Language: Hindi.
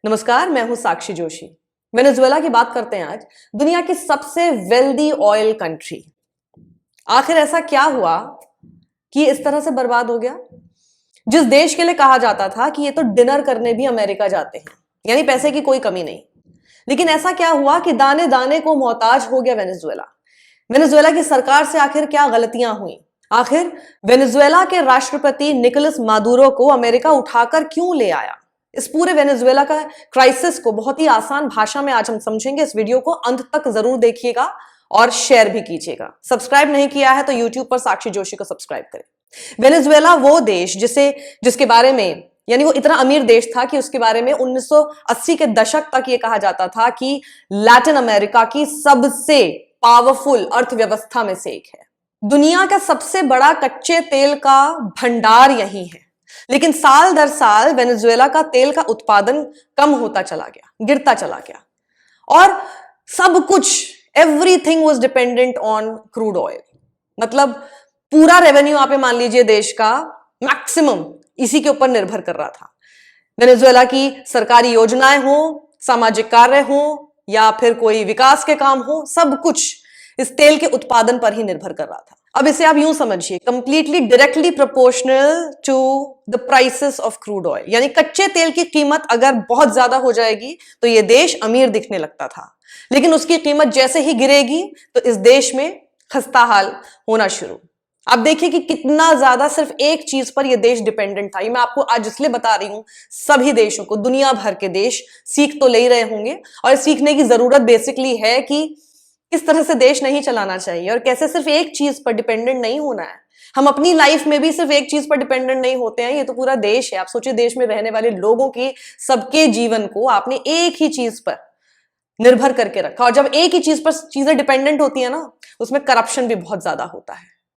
नमस्कार, मैं हूं साक्षी जोशी। वेनेजुएला की बात करते हैं आज। दुनिया की सबसे वेल्दी ऑयल कंट्री। आखिर ऐसा क्या हुआ कि इस तरह से बर्बाद हो गया? जिस देश के लिए कहा जाता था कि ये तो डिनर करने भी अमेरिका जाते हैं, यानी पैसे की कोई कमी नहीं, लेकिन ऐसा क्या हुआ कि दाने दाने को मोहताज हो गया वेनेजुएला। वेनेजुएला की सरकार से आखिर क्या गलतियां हुई? आखिर वेनेजुएला के राष्ट्रपति निकोलस मादुरो को अमेरिका उठाकर क्यों ले आया? इस पूरे वेनेजुएला का क्राइसिस को बहुत ही आसान भाषा में आज हम समझेंगे। इस वीडियो को अंत तक जरूर देखिएगा और शेयर भी कीजिएगा। सब्सक्राइब नहीं किया है तो यूट्यूब पर साक्षी जोशी को सब्सक्राइब करें। वेनेजुएला वो देश जिसके बारे में, यानी वो इतना अमीर देश था कि उसके बारे में 1980 के दशक तक ये कहा जाता था कि लैटिन अमेरिका की सबसे पावरफुल अर्थव्यवस्था में से एक है। दुनिया का सबसे बड़ा कच्चे तेल का भंडार यही है, लेकिन साल दर साल वेनेजुएला का तेल का उत्पादन कम होता चला गया, गिरता चला गया, और सब कुछ, everything was dependent on crude oil. मतलब पूरा रेवेन्यू आप मान लीजिए देश का मैक्सिमम इसी के ऊपर निर्भर कर रहा था। वेनेजुएला की सरकारी योजनाएं हो, सामाजिक कार्य हो या फिर कोई विकास के काम हो, सब कुछ इस तेल के उत्पादन पर ही निर्भर कर रहा था। अब इसे आप यूं समझिए, completely directly proportional to the prices of crude oil, यानी कच्चे तेल की कीमत अगर बहुत ज्यादा हो जाएगी तो यह देश अमीर दिखने लगता था, लेकिन उसकी कीमत जैसे ही गिरेगी तो इस देश में खस्ता हाल होना शुरू। आप देखिए कि कितना ज्यादा सिर्फ एक चीज पर यह देश डिपेंडेंट था। ये मैं आपको आज इसलिए बता रही हूं, सभी देशों को, दुनिया भर के देश सीख तो ले ही रहे होंगे, और सीखने की जरूरत बेसिकली है कि किस तरह से देश नहीं चलाना चाहिए और कैसे सिर्फ एक चीज पर डिपेंडेंट नहीं होना है। हम अपनी लाइफ में भी सिर्फ एक चीज पर डिपेंडेंट नहीं होते हैं। ये तो पूरा देश है। आप सोचिए, देश में रहने वाले लोगों की, सबके जीवन को आपने एक ही चीज पर निर्भर करके रखा, और जब एक ही चीज पर चीजें डिपेंडेंट होती है ना, उसमें करप्शन भी बहुत ज्यादा होता है।